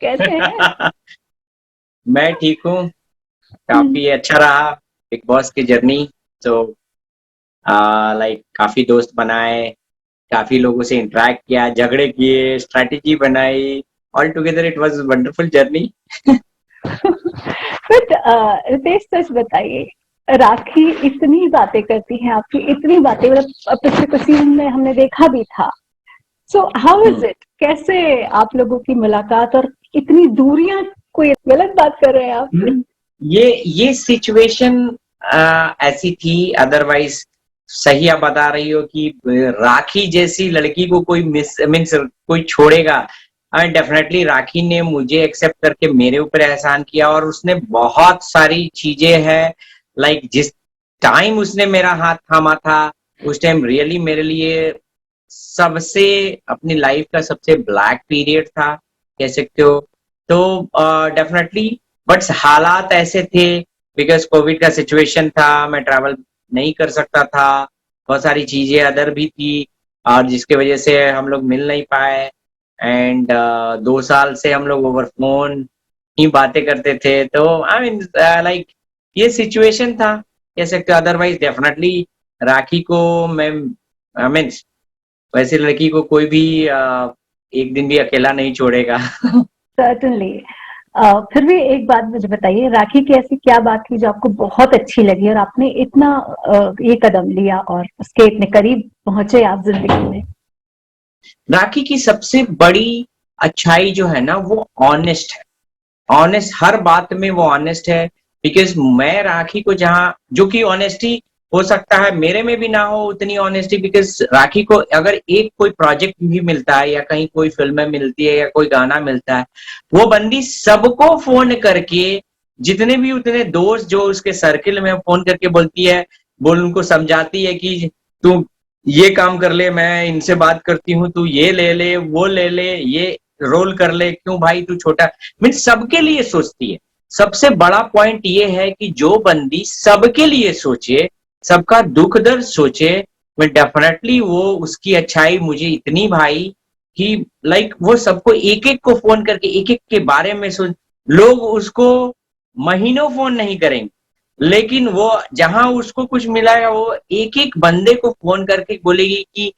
कैसे हैं? मैं ठीक हूँ। हम्म। काफी अच्छा रहा बिग बॉस की जर्नी। तो लाइक काफी दोस्त बनाए, काफी लोगों से इंटरेक्ट किया, झगड़े किए, स्ट्रैटेजी बनाई। All together it was wonderful journey. But Ritesh सच बताइए, राखी इतनी बातें करती है आपकी, इतनी बातें, मतलब पिछले कुछ सीजन में हमने देखा भी था। सो हाउ इज इट, कैसे आप लोगों की मुलाकात, और इतनी दूरियां, कोई गलत बात कर रहे हैं आप? ये सिचुएशन ऐसी थी। अदरवाइज सही आप बता रही हो कि राखी जैसी लड़की को कोई मिस मीन्स कोई छोड़ेगा। डेफिनेटली राखी ने मुझे एक्सेप्ट करके मेरे ऊपर एहसान किया, और उसने बहुत सारी चीजें हैं। लाइक जिस टाइम उसने मेरा हाथ थामा था, उस टाइम रियली मेरे लिए सबसे अपनी लाइफ का सबसे ब्लैक पीरियड था, कह सकते हो। तो डेफिनेटली बट हालात ऐसे थे, बिकॉज कोविड का सिचुएशन था, मैं ट्रैवल नहीं कर सकता था। बहुत सारी चीजें अदर भी थी, और जिसके वजह से हम लोग मिल नहीं पाए। एंड 2 साल से हम लोग ओवर फोन ही बातें करते थे। तो आई मीन लाइक ये सिचुएशन था, कह सकते हो। अदरवाइज डेफिनेटली राखी को मैं आई मीन वैसी लड़की को कोई भी एक दिन भी अकेला नहीं छोड़ेगा। सर्टनली। फिर भी एक बात मुझे बताइए, राखी की ऐसी क्या बात थी जो आपको बहुत अच्छी लगी और आपने इतना ये कदम लिया और उसके इतने करीब पहुंचे आप जिंदगी में? राखी की सबसे बड़ी अच्छाई जो है ना, वो ऑनेस्ट है। ऑनेस्ट, हर बात में वो ऑनेस्ट है। बिकॉज मैं राखी को जहाँ जो कि ऑनेस्टी हो सकता है मेरे में भी ना हो उतनी ऑनेस्टी, बिकॉज राखी को अगर एक कोई प्रोजेक्ट भी मिलता है, या कहीं कोई फिल्म मिलती है, या कोई गाना मिलता है, वो बंदी सबको फोन करके, जितने भी उतने दोस्त जो उसके सर्किल में, फोन करके बोलती है, बोल उनको समझाती है कि तू ये काम कर ले, मैं इनसे बात करती हूँ, तू ये ले ले, वो ले ले, ये रोल कर ले, क्यों भाई तू छोटा। मीन सबके लिए सोचती है। सबसे बड़ा पॉइंट ये है कि जो बंदी सबके लिए सोचे, सबका दुख दर्द सोचे, मैं डेफिनेटली वो उसकी अच्छाई मुझे इतनी भाई कि लाइक वो सबको एक एक को फोन करके एक एक के बारे में सोच। लोग उसको महीनों फोन नहीं करेंगे, लेकिन वो जहां उसको कुछ मिला है, वो एक एक बंदे को फोन करके बोलेगी कि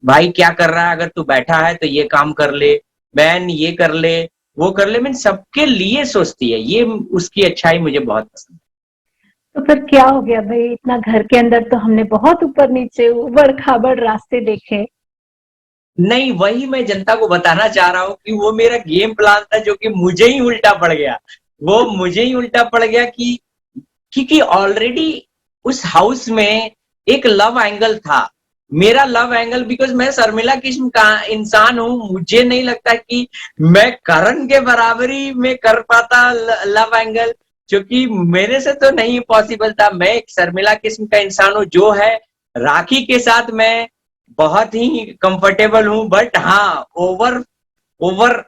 भाई क्या कर रहा है, अगर तू बैठा है तो ये काम कर ले, बहन ये कर ले, वो कर ले। मीन सबके लिए सोचती है, ये उसकी अच्छाई मुझे बहुत पसंद तो फिर क्या हो गया भाई, इतना घर के अंदर तो हमने बहुत ऊपर नीचे उबड़ खाबड़ रास्ते देखे। है। नहीं, वही मैं जनता को बताना चाह रहा हूँ कि वो मेरा गेम प्लान था, जो कि मुझे ही उल्टा पड़ गया। वो मुझे ही उल्टा पड़ गया कि क्योंकि ऑलरेडी उस हाउस में एक लव एंगल था। मेरा लव एंगल, बिकॉज मैं शर्मिला किस्म का इंसान हूं, मुझे नहीं लगता कि मैं करण के बराबरी में कर पाता लव एंगल, क्योंकि मेरे से तो नहीं पॉसिबल था। मैं एक शर्मिला किस्म का इंसान हूं, जो है राखी के साथ मैं बहुत ही कंफर्टेबल हूं। बट हाँ, over over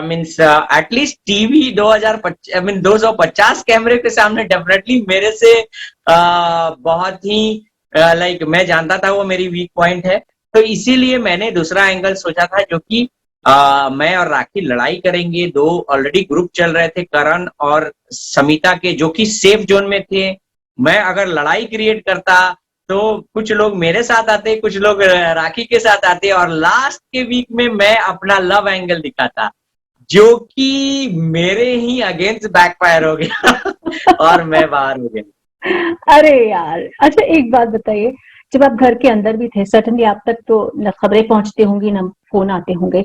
means at least TV 2050 mean 250 कैमरे के सामने डेफिनेटली मेरे से बहुत ही लाइक मैं जानता था वो मेरी वीक पॉइंट है। तो इसीलिए मैंने दूसरा एंगल सोचा था, जो कि मैं और राखी लड़ाई करेंगे। दो ऑलरेडी ग्रुप चल रहे थे, करण और समिता के, जो कि सेफ जोन में थे। मैं अगर लड़ाई क्रिएट करता, तो कुछ लोग मेरे साथ आते, कुछ लोग राखी के साथ आते, और लास्ट के वीक में मैं अपना लव एंगल दिखाता, जो कि मेरे ही अगेंस्ट बैकफायर हो गया। और मैं बाहर हो गया। अरे यार, अच्छा एक बात बताइए, जब आप घर के अंदर भी थे, सर्टनली आप तक तो न खबरें पहुंचती होंगी न फोन आते होंगे,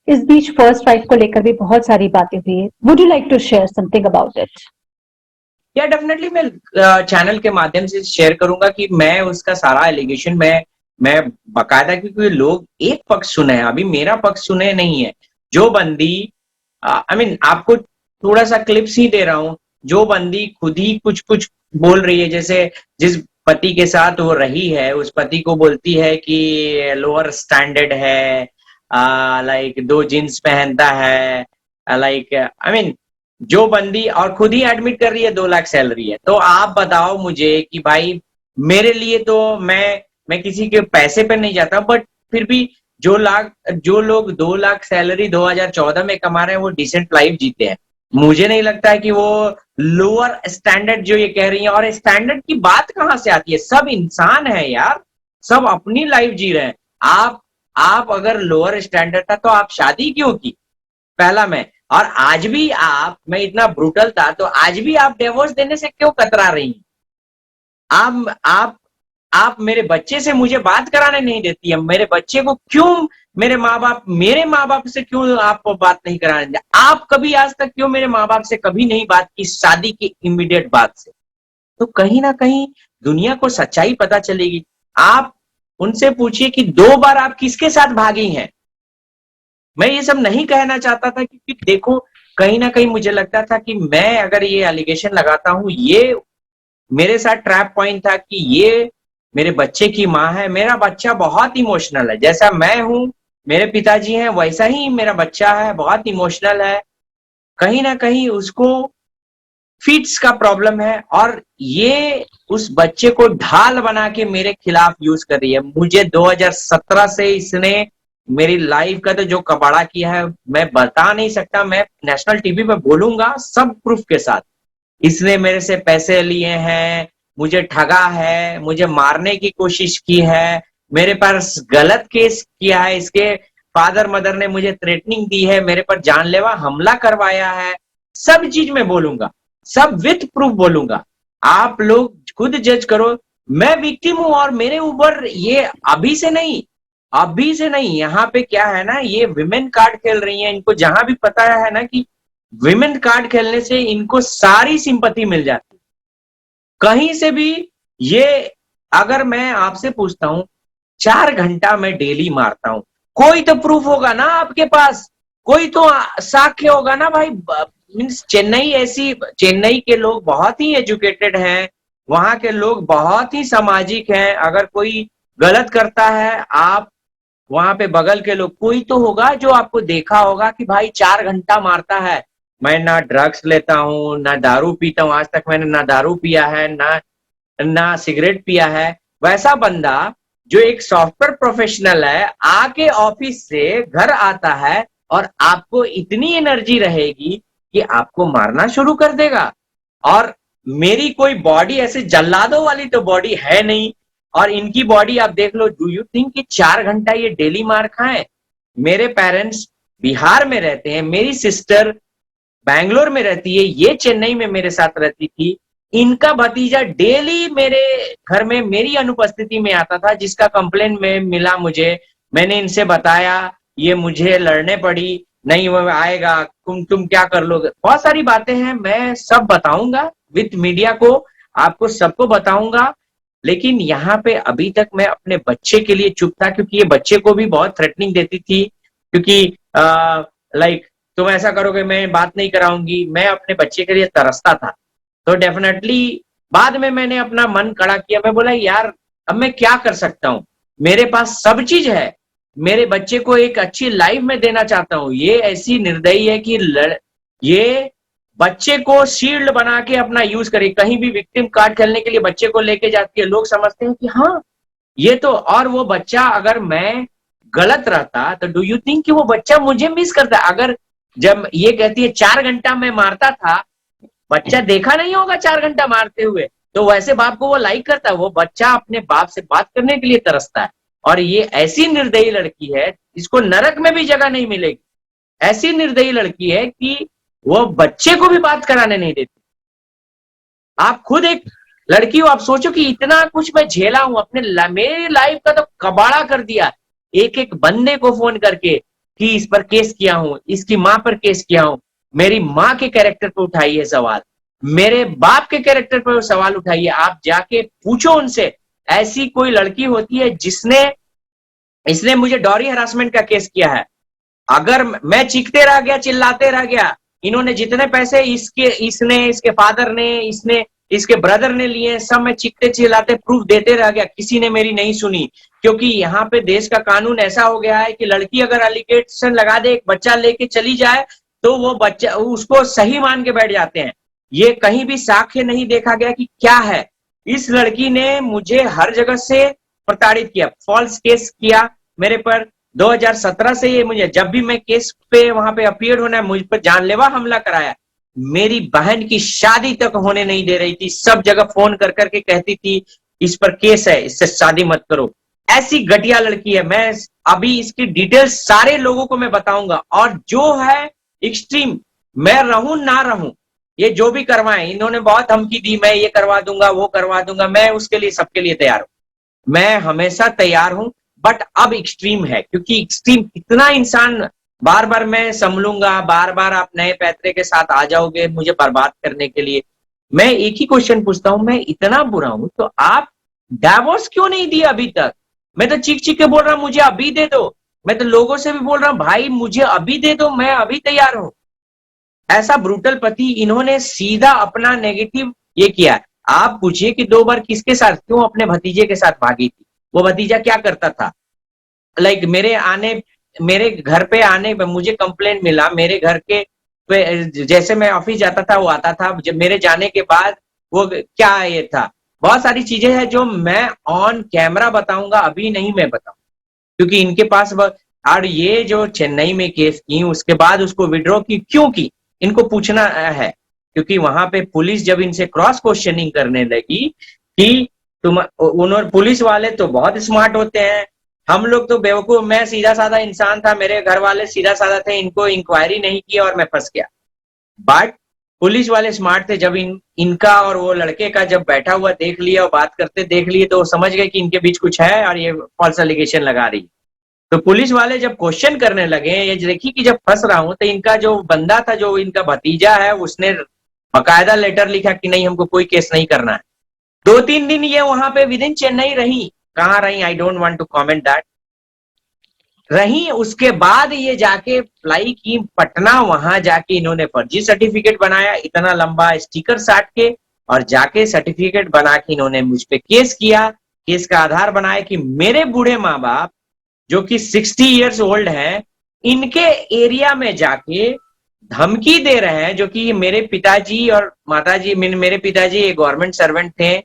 इस बीच फर्स्ट वाइफ को लेकर भी बहुत सारी बातें हुई है। Would you like to share something about it? या डेफिनेटली मैं चैनल के माध्यम से शेयर करूंगा कि मैं उसका सारा एलिगेशन मैं बकायदा, क्योंकि लोग एक पक्ष सुने हैं, अभी मेरा पक्ष सुने नहीं है। जो बंदी आई मीन आपको थोड़ा सा क्लिप्स ही दे रहा हूं। जो बंदी खुद ही कुछ कुछ बोल रही है, जैसे जिस पति के साथ वो रही है, उस पति को बोलती है कि लोअर स्टैंडर्ड है, लाइक दो जींस पहनता है, लाइक आई मीन जो बंदी, और खुद ही एडमिट कर रही है 2 लाख सैलरी है। तो आप बताओ मुझे कि भाई, मेरे लिए तो मैं किसी के पैसे पे नहीं जाता, बट फिर भी जो लोग 2 लाख सैलरी 2014 में कमा रहे हैं वो डिसेंट लाइफ जीते हैं। मुझे नहीं लगता है कि वो लोअर स्टैंडर्ड जो ये कह रही है, और स्टैंडर्ड की बात कहां से आती है? सब इंसान है यार, सब अपनी लाइफ जी रहे हैं। आप अगर लोअर स्टैंडर्ड था तो आप शादी क्यों की? पहला मैं, और आज भी मैं इतना ब्रूटल था तो आज भी आप डिवोर्स देने से क्यों कतरा रही हैं? आप मेरे बच्चे से मुझे बात कराने नहीं देती है, मेरे बच्चे को क्यों मेरे माँ बाप से क्यों आप बात नहीं कराने देते? आप कभी आज तक क्यों मेरे माँ बाप से कभी नहीं बात की शादी की इमीडिएट बाद से? तो कहीं ना कहीं दुनिया को सच्चाई पता चलेगी। आप उनसे पूछिए कि 2 बार आप किसके साथ भागी हैं। मैं ये सब नहीं कहना चाहता था, क्योंकि देखो कहीं ना कहीं मुझे लगता था कि मैं अगर ये एलिगेशन लगाता हूं, ये मेरे साथ ट्रैप पॉइंट था कि ये मेरे बच्चे की माँ है। मेरा बच्चा बहुत इमोशनल है, जैसा मैं हूं मेरे पिताजी हैं वैसा ही मेरा बच्चा है, बहुत इमोशनल है। कहीं ना कहीं उसको फिट्स का प्रॉब्लम है, और ये उस बच्चे को ढाल बना के मेरे खिलाफ यूज कर रही है। मुझे 2017 से इसने मेरी लाइफ का तो जो कबाड़ा किया है मैं बता नहीं सकता। मैं नेशनल टीवी पे बोलूंगा सब प्रूफ के साथ। इसने मेरे से पैसे लिए हैं, मुझे ठगा है, मुझे मारने की कोशिश की है, मेरे पास गलत केस किया है, इसके फादर मदर ने मुझे थ्रेटनिंग दी है, मेरे पर जानलेवा हमला करवाया है। सब चीज मैं बोलूंगा, सब विथ प्रूफ बोलूंगा। आप लोग खुद जज करो। मैं विक्टिम हूं, और मेरे ऊपर ये अभी से नहीं। यहाँ पे क्या है ना, ये विमेन कार्ड खेल रही हैं। इनको जहां भी पता है ना कि विमेन कार्ड खेलने से इनको सारी सिंपैथी मिल जाती है कहीं से भी। ये अगर मैं आपसे पूछता हूं 4 घंटा मैं डेली मारता हूं, कोई तो प्रूफ होगा ना आपके पास, कोई तो साक्ष्य होगा ना भाई। मीन्स चेन्नई के लोग बहुत ही एजुकेटेड हैं, वहां के लोग बहुत ही सामाजिक हैं। अगर कोई गलत करता है, आप वहां पे बगल के लोग कोई तो होगा जो आपको देखा होगा कि भाई 4 घंटा मारता है। मैं ना ड्रग्स लेता हूँ, ना दारू पीता हूँ, आज तक मैंने ना दारू पिया है, ना सिगरेट पिया है। वैसा बंदा जो एक सॉफ्टवेयर प्रोफेशनल है, आके ऑफिस से घर आता है और आपको इतनी एनर्जी रहेगी कि आपको मारना शुरू कर देगा। और मेरी कोई बॉडी ऐसे जल्लादों वाली तो बॉडी है नहीं, और इनकी बॉडी आप देख लो। डू यू थिंक कि 4 घंटा ये डेली मार खाएं? मेरे पेरेंट्स बिहार में रहते हैं, मेरी सिस्टर बैंगलोर में रहती है, ये चेन्नई में मेरे साथ रहती थी। इनका भतीजा डेली मेरे घर में मेरी अनुपस्थिति में आता था, जिसका कंप्लेन में मिला मुझे। मैंने इनसे बताया, ये मुझे लड़ने पड़ी, नहीं वो आएगा, तुम क्या कर लोगे। बहुत सारी बातें हैं, मैं सब बताऊंगा विथ मीडिया को, आपको सबको बताऊंगा। लेकिन यहाँ पे अभी तक मैं अपने बच्चे के लिए चुप था, क्योंकि ये बच्चे को भी बहुत थ्रेटनिंग देती थी, क्योंकि लाइक तुम ऐसा करोगे मैं बात नहीं कराऊंगी। मैं अपने बच्चे के लिए तरसता था। तो डेफिनेटली बाद में मैंने अपना मन कड़ा किया। मैं बोला यार अब मैं क्या कर सकता हूँ, मेरे पास सब चीज है, मेरे बच्चे को एक अच्छी लाइफ में देना चाहता हूँ। ये ऐसी निर्दयी है कि ये बच्चे को शील्ड बना के अपना यूज करे। कहीं भी विक्टिम कार्ड खेलने के लिए बच्चे को लेके जाती है, लोग समझते हैं कि हाँ ये तो, और वो बच्चा अगर मैं गलत रहता तो डू यू थिंक कि वो बच्चा मुझे मिस करता? अगर जब ये कहती है 4 घंटा मैं मारता था, बच्चा देखा नहीं होगा 4 घंटा मारते हुए, तो वैसे बाप को वो लाइक करता है। वो बच्चा अपने बाप से बात करने के लिए तरसता है। और ये ऐसी निर्दयी लड़की है, इसको नरक में भी जगह नहीं मिलेगी। ऐसी निर्दयी लड़की है कि वो बच्चे को भी बात कराने नहीं देती। आप खुद एक लड़की हो, आप सोचो कि इतना कुछ मैं झेला हूं अपने मेरी लाइफ का तो कबाड़ा कर दिया। एक एक बंदे को फोन करके कि इस पर केस किया हूं, इसकी मां पर केस किया हूं, मेरी माँ के कैरेक्टर पर उठाइए सवाल, मेरे बाप के कैरेक्टर पर सवाल उठाइए। आप जाके पूछो उनसे, ऐसी कोई लड़की होती है इसने मुझे डॉरी हरासमेंट का केस किया है। अगर मैं चीखते रह गया, चिल्लाते रह गया, इन्होंने जितने पैसे इसके फादर ने, इसके ब्रदर ने लिए, सब मैं चीखते चिल्लाते प्रूफ देते रह गया, किसी ने मेरी नहीं सुनी। क्योंकि यहाँ पे देश का कानून ऐसा हो गया है कि लड़की अगर एलिगेशन लगा दे, एक बच्चा लेके चली जाए, तो वो बच्चा उसको सही मान के बैठ जाते हैं। ये कहीं भी साक्ष्य नहीं देखा गया कि क्या है। इस लड़की ने मुझे हर जगह से प्रताड़ित किया, फॉल्स केस किया मेरे पर, 2017 से ये मुझे जब भी मैं केस पे वहां पे अपीयर होना है, मुझ पर जानलेवा हमला कराया। मेरी बहन की शादी तक होने नहीं दे रही थी, सब जगह फोन कर करके कहती थी इस पर केस है, इससे शादी मत करो। ऐसी घटिया लड़की है। मैं अभी इसकी डिटेल्स सारे लोगों को मैं बताऊंगा। और जो है एक्सट्रीम, मैं रहूं ना रहूं, ये जो भी करवाएं, इन्होंने बहुत धमकी दी, मैं ये करवा दूंगा वो करवा दूंगा, मैं उसके लिए सबके लिए तैयार हूं, मैं हमेशा तैयार हूं। बट अब एक्सट्रीम है, क्योंकि एक्सट्रीम कितना इंसान बार बार मैं संभलूंगा, बार बार आप नए पैतरे के साथ आ जाओगे मुझे बर्बाद करने के लिए। मैं एक ही क्वेश्चन पूछता हूं, मैं इतना बुरा हूं तो आप डाइवोर्स क्यों नहीं दिया अभी तक? मैं तो चीख चीख के बोल रहा हूं मुझे अभी दे दो। मैं तो लोगों से भी बोल रहा हूं भाई मुझे अभी दे दो, मैं अभी तैयार हूं। ऐसा ब्रूटल पति, इन्होंने सीधा अपना नेगेटिव ये किया। आप पूछिए कि 2 बार किसके साथ, क्यों अपने भतीजे के साथ भागी थी? वो भतीजा क्या करता था? लाइक मेरे घर पे आने पे मुझे कंप्लेंट मिला, मेरे घर के पे जैसे मैं ऑफिस जाता था वो आता था, जब मेरे जाने के बाद वो क्या ये था। बहुत सारी चीजें हैं जो मैं ऑन कैमरा बताऊंगा, अभी नहीं मैं बताऊंगा, क्योंकि इनके पास और ये जो चेन्नई में केस की उसके बाद उसको विड्रॉ की, क्यों की इनको पूछना है। क्योंकि वहां पे पुलिस जब इनसे क्रॉस क्वेश्चनिंग करने लगी कि तुम, उन्होंने, पुलिस वाले तो बहुत स्मार्ट होते हैं, हम लोग तो बेवकूफ, मैं सीधा साधा इंसान था, मेरे घर वाले सीधा साधा थे, इनको इंक्वायरी नहीं किया और मैं फंस गया। बट पुलिस वाले स्मार्ट थे, जब इनका और वो लड़के का जब बैठा हुआ देख लिया और बात करते देख लिए तो समझ गए कि इनके बीच कुछ है और ये फॉल्स एलिगेशन लगा रही है। तो पुलिस वाले जब क्वेश्चन करने लगे, ये देखिए कि जब फंस रहा हूं, तो इनका जो बंदा था, जो इनका भतीजा है, उसने बकायदा लेटर लिखा कि नहीं हमको कोई केस नहीं करना है। 2-3 दिन ये वहां पे विद इन चेन्नई रही, कहाँ रही I don't want to comment that, रही। उसके बाद ये जाके फ्लाई की पटना, वहां जाके इन्होंने फर्जी सर्टिफिकेट बनाया, इतना लंबा स्टिकर साट के, और जाके सर्टिफिकेट बना के इन्होंने मुझ पे केस किया। केस का आधार बनाया कि मेरे बूढ़े माँ बाप जो कि 60 इयर्स ओल्ड हैं, इनके एरिया में जाके धमकी दे रहे हैं, जो कि मेरे पिताजी और माताजी, मेरे पिताजी एक गवर्नमेंट सर्वेंट थे,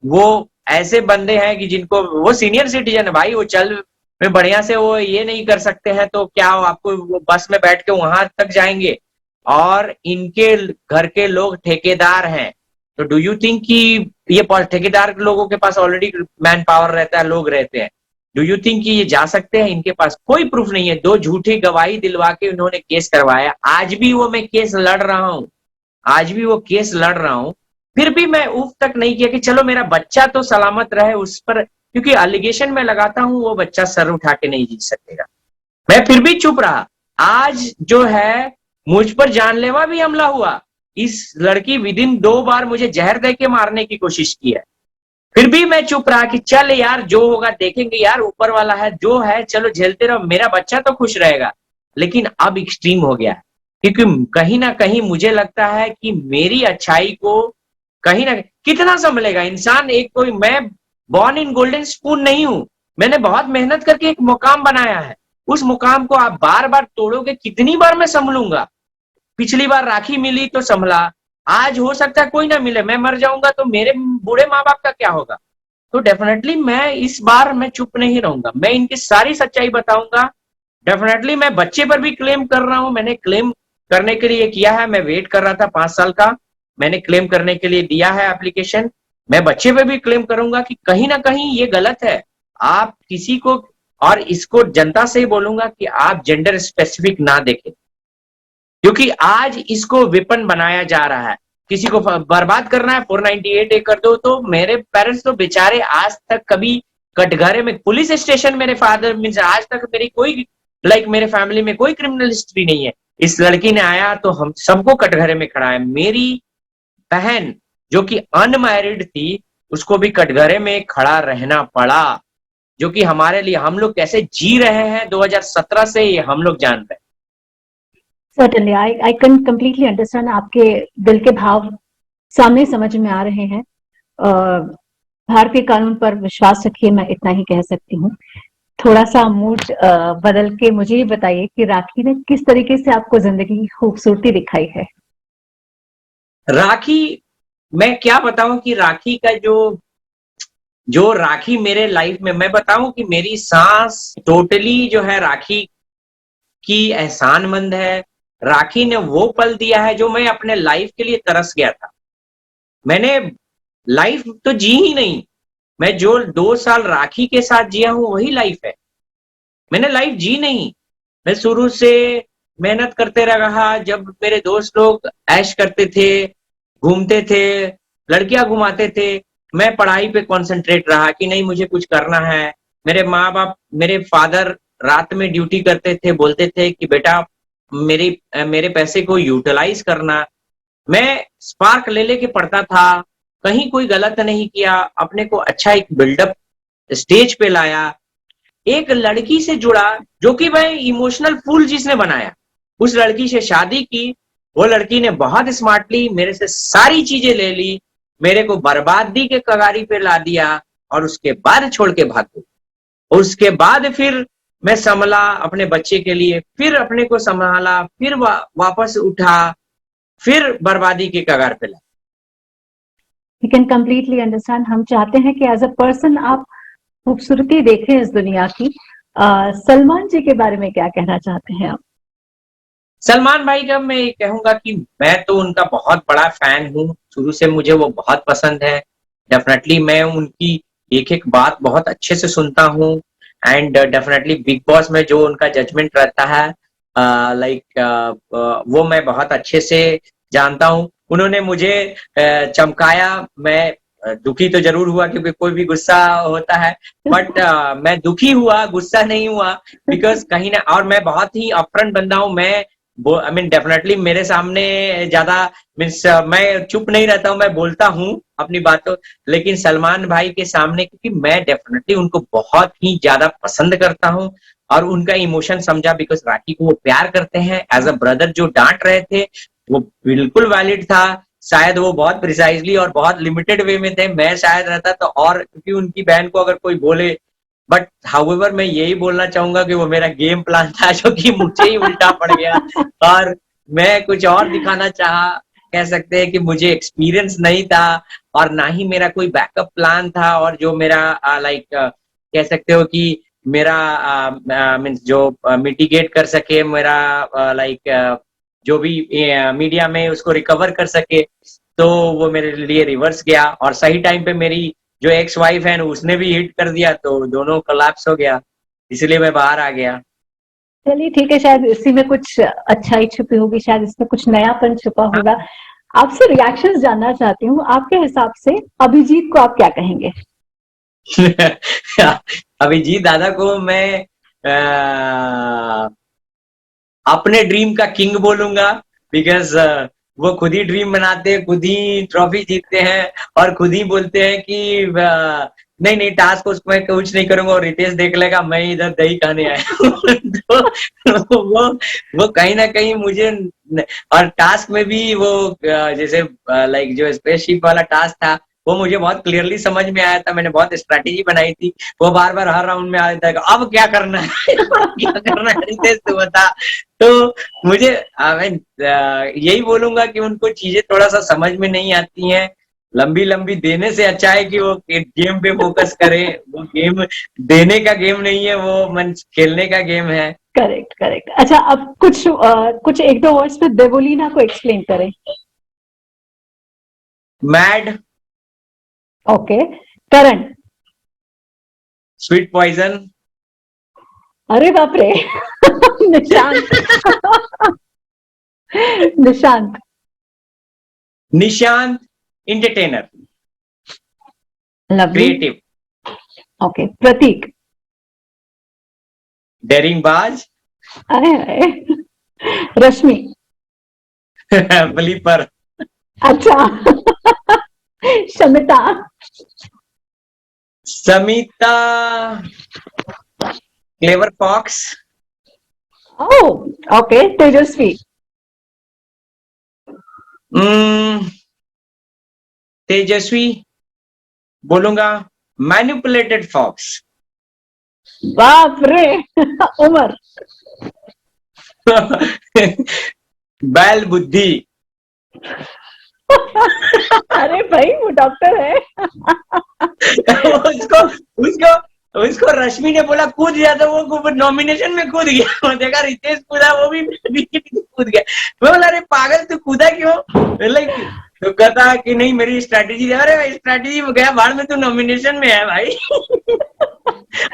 वो ऐसे बंदे हैं कि जिनको, वो सीनियर सिटीजन है भाई, वो चल में बढ़िया से वो ये नहीं कर सकते हैं, तो क्या आपको वो बस में बैठ के वहां तक जाएंगे? और इनके घर के लोग ठेकेदार हैं, तो डू यू थिंक कि ये ठेकेदार लोगों के पास ऑलरेडी मैन पावर रहता है, लोग रहते हैं, डू यू थिंक कि ये जा सकते हैं? इनके पास कोई प्रूफ नहीं है। 2 झूठी गवाही दिलवा के उन्होंने केस करवाया। आज भी वो मैं केस लड़ रहा हूं, आज भी वो केस लड़ रहा हूं। फिर भी मैं उफ तक नहीं किया कि चलो मेरा बच्चा तो सलामत रहे उस पर, क्योंकि एलिगेशन में लगाता हूं वो बच्चा सर उठा के नहीं जी सकेगा। मैं फिर भी चुप रहा। आज जो है मुझ पर जानलेवा भी हमला हुआ। इस लड़की विद इन 2 बार मुझे जहर दे के मारने की कोशिश की है, फिर भी मैं चुप रहा कि चल यार जो होगा देखेंगे यार, ऊपर वाला है, जो है चलो झेलते रहो, मेरा बच्चा तो खुश रहेगा। लेकिन अब एक्सट्रीम हो गया, क्योंकि कहीं ना कहीं मुझे लगता है कि मेरी अच्छाई को कहीं ना कितना संभलेगा इंसान। एक कोई, मैं बॉर्न इन गोल्डन स्पून नहीं हूं, मैंने बहुत मेहनत करके एक मुकाम बनाया है, उस मुकाम को आप बार बार तोड़ोगे, कितनी बार मैं संभलूंगा? पिछली बार राखी मिली तो संभला, आज हो सकता है कोई ना मिले, मैं मर जाऊंगा तो मेरे बूढ़े माँ बाप का क्या होगा? तो डेफिनेटली मैं इस बार मैं चुप नहीं रहूंगा, मैं इनकी सारी सच्चाई बताऊंगा। डेफिनेटली मैं बच्चे पर भी क्लेम कर रहा हूं, मैंने क्लेम करने के लिए किया है, मैं वेट कर रहा था 5 साल का, मैंने क्लेम करने के लिए दिया है एप्लीकेशन। मैं बच्चे पे भी क्लेम करूंगा कि कहीं ना कहीं ये गलत है। आप किसी को, और इसको जनता से ही बोलूंगा कि आप जेंडर स्पेसिफिक ना देखें, क्योंकि आज इसको वेपन बनाया जा रहा है। किसी को बर्बाद करना है 498 ए कर दो। तो मेरे पेरेंट्स तो बेचारे आज तक कभी कटघरे में, पुलिस स्टेशन, मेरे फादर मीन्स आज तक मेरी कोई, लाइक मेरे फैमिली में कोई क्रिमिनल हिस्ट्री नहीं है। इस लड़की ने आया तो हम सबको कटघरे में खड़ा है। मेरी बहन जो कि अनमैरिड थी, उसको भी कटघरे में खड़ा रहना पड़ा, जो कि हमारे लिए, हम लोग कैसे जी रहे हैं 2017 से, ये हम लोग जान रहे हैं। Certainly, I can completely understand. आपके दिल के भाव सामने समझ में आ रहे हैं। भारतीय कानून पर विश्वास रखिए, मैं इतना ही कह सकती हूँ। थोड़ा सा मूड बदल के मुझे ये बताइए कि राखी ने किस तरीके से आपको जिंदगी की खूबसूरती दिखाई है? राखी, मैं क्या बताऊं कि राखी का जो जो राखी मेरे लाइफ में, मैं बताऊं कि मेरी सांस टोटली जो है राखी की एहसानमंद है। राखी ने वो पल दिया है जो मैं अपने लाइफ के लिए तरस गया था। मैंने लाइफ तो जी ही नहीं, मैं जो 2 साल राखी के साथ जिया हूं वही लाइफ है। मैंने लाइफ जी नहीं। मैं शुरू से मेहनत करते रहा। जब मेरे दोस्त लोग ऐश करते थे, घूमते थे, लड़कियां घुमाते थे, मैं पढ़ाई पे कंसंट्रेट रहा कि नहीं मुझे कुछ करना है। मेरे माँ बाप, मेरे फादर रात में ड्यूटी करते थे, बोलते थे कि बेटा मेरे पैसे को यूटिलाइज करना। मैं स्पार्क ले लेके पढ़ता था, कहीं कोई गलत नहीं किया, अपने को अच्छा एक बिल्डअप स्टेज पे लाया। एक लड़की से जुड़ा जो कि मैं इमोशनल फूल जिसने बनाया, उस लड़की से शादी की। वो लड़की ने बहुत स्मार्टली मेरे से सारी चीजें ले ली, मेरे को बर्बादी के कगारी पे ला दिया और उसके बाद छोड़ के भाग गई। उसके बाद फिर मैं संभला अपने बच्चे के लिए, फिर अपने को संभाला, फिर वापस उठा, फिर बर्बादी के कगार पे ला। You can completely understand. हम चाहते हैं कि एज अ पर्सन आप खूबसूरती देखें इस दुनिया की। सलमान जी के बारे में क्या कहना चाहते हैं आप? सलमान भाई का मैं ये कहूंगा कि मैं तो उनका बहुत बड़ा फैन हूँ, शुरू से मुझे वो बहुत पसंद है। डेफिनेटली मैं उनकी एक एक बात बहुत अच्छे से सुनता हूँ। एंड डेफिनेटली बिग बॉस में जो उनका जजमेंट रहता है, वो मैं बहुत अच्छे से जानता हूँ। उन्होंने मुझे चमकाया। मैं दुखी तो जरूर हुआ क्योंकि कोई भी गुस्सा होता है, बट मैं दुखी हुआ, गुस्सा नहीं हुआ। बिकॉज कहीं ना, और मैं बहुत ही अपफ्रंट बंदा हूँ। मैं आई मीन डेफिनेटली मेरे सामने ज्यादा मीन्स मैं चुप नहीं रहता हूँ, मैं बोलता हूँ अपनी बातों। लेकिन सलमान भाई के सामने, क्योंकि मैं डेफिनेटली उनको बहुत ही ज्यादा पसंद करता हूँ और उनका इमोशन समझा। बिकॉज राखी को वो प्यार करते हैं एज अ ब्रदर। जो डांट रहे थे वो बिल्कुल वैलिड था। शायद वो बहुत प्रिसाइजली और बहुत लिमिटेड वे में थे, मैं शायद रहता तो, और क्योंकि उनकी बहन को अगर कोई बोले। बट हाउएवर मैं यही बोलना चाहूंगा कि वो मेरा गेम प्लान था जो कि मुझे ही उल्टा पड़ गया और मैं कुछ और दिखाना चाहा। कह सकते हैं कि मुझे एक्सपीरियंस नहीं था और ना ही मेरा कोई बैकअप प्लान था। और जो मेरा लाइक कह सकते हो कि मेरा मीन्स जो मिटिगेट कर सके, मेरा लाइक जो भी मीडिया में उसको रिकवर कर सके, तो वो मेरे लिए रिवर्स गया। और सही टाइम पे मेरी जो एक्स वाइफ है उसने भी हिट कर दिया, तो दोनों कोलैप्स हो गया, इसलिए मैं बाहर आ गया। चलिए ठीक है, शायद इसी में कुछ अच्छाई छुपी होगी, शायद इसमें कुछ नयापन छुपा होगा। आपसे रिएक्शंस जानना चाहती हूँ। आपके हिसाब से अभिजीत को आप क्या कहेंगे? अभिजीत दादा को मैं अपने ड्रीम का किंग बोलूंगा। बिकॉज वो खुद ही ड्रीम बनाते हैं, खुद ही ट्रॉफी जीतते हैं और खुद ही बोलते हैं कि नहीं नहीं, टास्क उसको मैं कुछ नहीं करूंगा और रितेश देख लेगा, मैं इधर दही खाने आया हूँ। तो वो कहीं ना कहीं मुझे, और टास्क में भी वो जैसे लाइक जो स्पेसशिप वाला टास्क था वो मुझे बहुत क्लियरली समझ में आया था। मैंने बहुत स्ट्रैटेजी बनाई थी। वो बार बार हर राउंड में आता था, अब क्या करना है, क्या करना है रितेश तू बता। तो मुझे मैं यही बोलूंगा कि उनको चीजें थोड़ा सा समझ में नहीं आती हैं। लंबी लंबी देने से अच्छा है कि वो गेम पे फोकस करे। वो गेम देने का गेम नहीं है, वो मन खेलने का गेम है। Correct correct. अच्छा, अब कुछ एक दो वर्ड्स में देवोलीना को एक्सप्लेन करें। Mad. Okay. Karan. Sweet poison. अरे बाप रे। Nishant. Nishant. Nishant entertainer, lovely. Creative. Okay. Pratik. Daring बाज। आए आए। रश्मि। फ्लिपर। अच्छा। Shamita. Shamita clever fox. Oh okay. Tejasswi. Tejasswi बोलूंगा मैनिपुलेटेड फॉक्स। बाप रे। उमर। बैल बुद्धि। अरे भाई वो डॉक्टर है। उसको उसको उसको रश्मि ने बोला कूद गया, तो वो नॉमिनेशन में कूद गया। वो देखा रितेश कूदा, वो भी कूद गया। मैं बोला अरे पागल तू कूदा क्यों? लाइक तो कहता कि नहीं मेरी स्ट्रैटेजी। अरे भाई स्ट्रैटेजी गया भाड़ में, तू नॉमिनेशन में है भाई।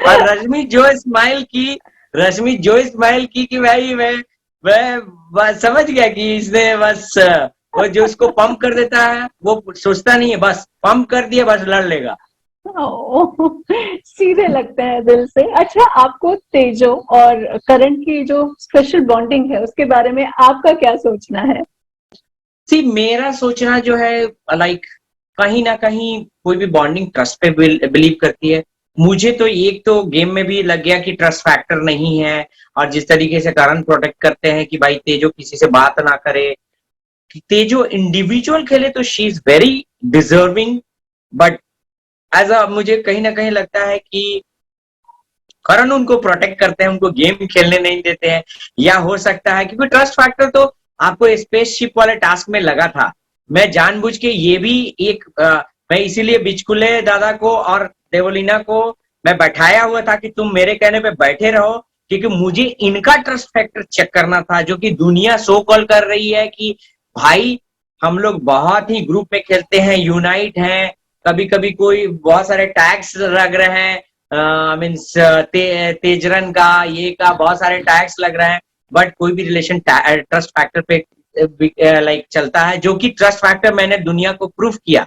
और रश्मि जो स्माइल की कि भाई मैं बस समझ गया कि इसने बस वो जो उसको पंप कर देता है वो सोचता नहीं है, बस पंप कर दिया बस लड़ लेगा। ओह, सीधे लगते हैं दिल से। अच्छा, आपको तेजो और करण की जो स्पेशल बॉन्डिंग है उसके बारे में आपका क्या सोचना है? सी मेरा सोचना जो है लाइक कहीं ना कहीं कोई भी बॉन्डिंग ट्रस्ट पे बिलीव करती है। मुझे तो एक तो गेम में भी लग गया कि ट्रस्ट फैक्टर नहीं है, और जिस तरीके से करण प्रोटेक्ट करते हैं कि भाई तेजो किसी से बात ना करे, तेजो इंडिविजुअल खेले तो she is very deserving, but as a मुझे कहीं ना कहीं लगता है कि करण उनको प्रोटेक्ट करते हैं, उनको गेम खेलने नहीं देते हैं। या हो सकता है क्योंकि ट्रस्ट फैक्टर तो आपको स्पेसशिप वाले टास्क में लगा था। मैं जानबूझ के ये भी एक मैं इसीलिए बिचकुले दादा को और देवलीना को मैं बैठाया हुआ था कि तुम मेरे कहने पे बैठे रहो, क्योंकि मुझे इनका ट्रस्ट फैक्टर चेक करना था, जो कि दुनिया सो कॉल कर रही है कि भाई हम लोग बहुत ही ग्रुप में खेलते हैं, यूनाइट हैं, कभी कभी कोई बहुत सारे टैग्स लग रहे हैं, मीन्स तेजरन का ये का बहुत सारे टैक्स लग रहे हैं, बट कोई भी रिलेशन ट्रस्ट फैक्टर पे लाइक चलता है, जो कि ट्रस्ट फैक्टर मैंने दुनिया को प्रूफ किया।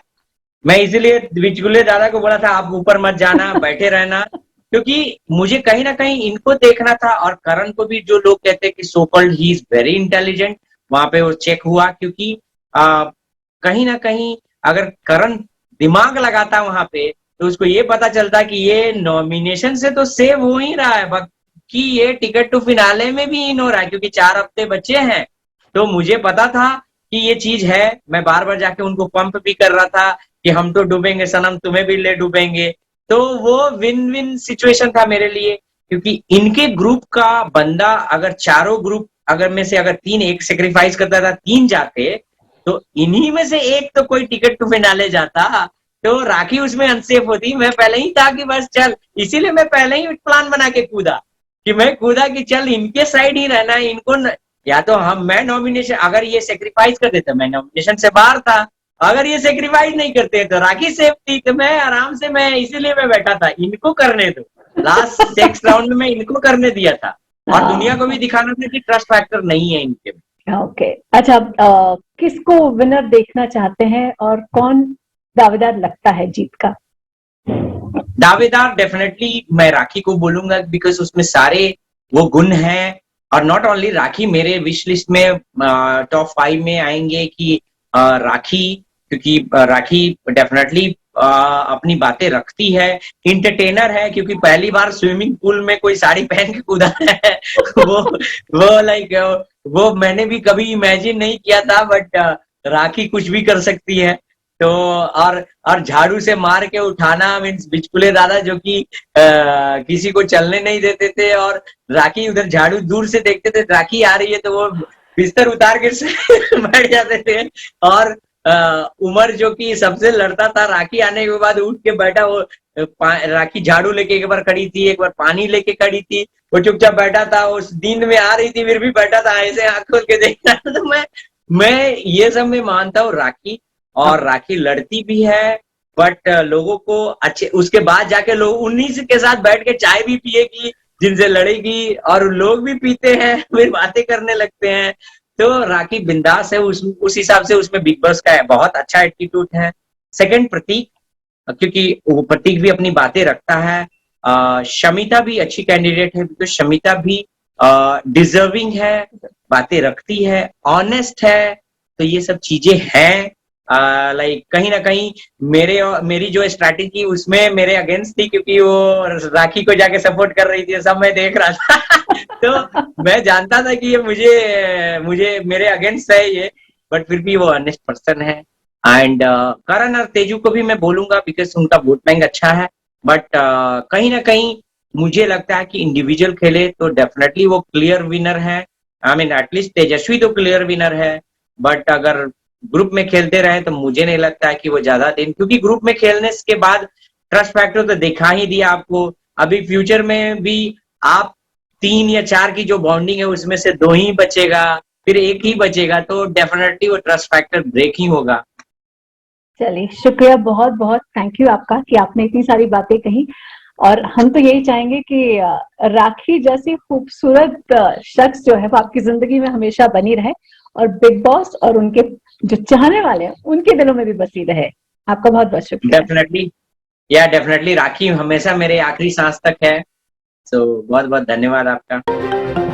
मैं इसीलिए बिचगुले दादा को बोला था आप ऊपर मत जाना, बैठे रहना, क्योंकि मुझे कहीं ना कहीं इनको देखना था। और करण को भी जो लोग कहते हैं कि so called he is very intelligent, वहां पे वो चेक हुआ, क्योंकि कहीं ना कहीं अगर करण दिमाग लगाता वहां पे तो उसको ये पता चलता कि ये नॉमिनेशन से तो सेव हो ही रहा है, कि ये टिकट टू फिनाले में भी इन हो रहा है, क्योंकि 4 हफ्ते बचे हैं। तो मुझे पता था कि ये चीज है। मैं बार बार जाके उनको पंप भी कर रहा था कि हम तो डूबेंगे सनम, तुम्हें भी ले डूबेंगे। तो वो विन विन सिचुएशन था मेरे लिए, क्योंकि इनके ग्रुप का बंदा अगर चारों ग्रुप अगर में से अगर 3 एक सेक्रीफाइस करता था, 3 जाते, तो इन्हीं में से एक तो कोई टिकट टू फिनाले जाता, तो राखी उसमें अनसेफ होती। मैं पहले ही था कि बस चल, इसीलिए मैं पहले ही प्लान बना के कूदा, कि मैं कूदा कि चल इनके साइड ही रहना है, इनको या तो हम मैं नॉमिनेशन अगर ये सेक्रीफाइस कर देते मैं नॉमिनेशन से बाहर था, अगर ये सेक्रीफाइस नहीं करते तो राखी सेफ थी, तो मैं आराम से मैं इसीलिए मैं बैठा था इनको करने दो, लास्ट 6 राउंड में मैं इनको करने दिया था, और दुनिया को भी दिखाना था कि ट्रस्ट फैक्टर नहीं है इनके में। ओके, अच्छा, किसको विनर देखना चाहते हैं और कौन दावेदार लगता है जीत का? दावेदार डेफिनेटली मैं राखी को बोलूंगा, बिकॉज उसमें सारे वो गुण हैं। और नॉट ओनली राखी, मेरे विश लिस्ट में टॉप 5 में आएंगे कि राखी, क्योंकि राखी डेफिनेटली अपनी बातें रखती है, इंटरटेनर है, क्योंकि पहली बार स्विमिंग पूल में कोई साड़ी पहन के कूदा है। वो लाइक वो मैंने भी कभी इमेजिन नहीं किया था, बट राखी कुछ भी कर सकती है। तो और झाड़ू से मार के उठाना, मीन्स बिचकुले दादा जो कि किसी को चलने नहीं देते थे, और राखी उधर झाड़ू दूर से देखते थे, राखी आ रही है तो वो बिस्तर उतार के बैठ जाते थे। और उमर जो कि सबसे लड़ता था, राखी आने के बाद उठ के बैठा, वो राखी झाड़ू लेके एक बार खड़ी थी, एक बार पानी लेके खड़ी थी, वो चुपचाप बैठा था, उस नींद में आ रही थी फिर भी बैठा था, ऐसे आंख खोल के देख रहा था। तो मैं ये सब में मानता हूँ राखी, और राखी लड़ती भी है, बट लोगों को अच्छे, उसके बाद जाके लोग उन्हीं के साथ बैठ के चाय भी पिएगी जिनसे लड़ेगी, और लोग भी पीते हैं फिर बातें करने लगते हैं। तो राखी बिंदास है, उस हिसाब से उसमें बिग बॉस का है बहुत अच्छा एटीट्यूड है। सेकंड प्रतीक, क्योंकि वो प्रतीक भी अपनी बातें रखता है। शमिता भी अच्छी कैंडिडेट है, बिकॉज शमिता भी डिजर्विंग है, बातें रखती है, ऑनेस्ट है। तो ये सब चीजें हैं। लाइक कहीं ना कहीं मेरी जो स्ट्रैटेजी उसमें मेरे अगेंस्ट थी, क्योंकि वो राखी को जाके सपोर्ट कर रही थी, सब मैं देख रहा था। तो मैं जानता था कि ये मुझे मुझे मेरे अगेंस्ट है ये, बट फिर भी वो ऑनेस्ट पर्सन है। एंड करण और तेजू को भी मैं बोलूंगा, बिकॉज उनका वोट बैंक अच्छा है, बट कहीं ना कहीं मुझे लगता है कि इंडिविजुअल खेले तो डेफिनेटली वो क्लियर विनर है। आई मीन एटलीस्ट तेजस्वी तो क्लियर विनर है, बट अगर ग्रुप में खेलते रहे तो मुझे नहीं लगता है कि वो ज्यादा दिन, क्योंकि ग्रुप में खेलने के बाद ट्रस्ट फैक्टर तो दिखा ही दिया आपको। अभी फ्यूचर में भी आप 3 या 4 की जो बॉन्डिंग है उसमें से 2 ही बचेगा, फिर 1 ही बचेगा, तो डेफिनेटली वो ट्रस्ट फैक्टर ब्रेक ही होगा। चलिए, शुक्रिया, बहुत बहुत थैंक यू आपका कि आपने इतनी सारी बातें कही। और हम तो यही चाहेंगे कि राखी जैसी खूबसूरत शख्स जो है वो आपकी जिंदगी में हमेशा बनी रहे, और बिग बॉस और उनके जो चाहने वाले हैं उनके दिलों में भी बसी रहे। आपका बहुत बहुत शुक्रिया। डेफिनेटली राखी हमेशा मेरे आखिरी सांस तक है। सो बहुत बहुत धन्यवाद आपका।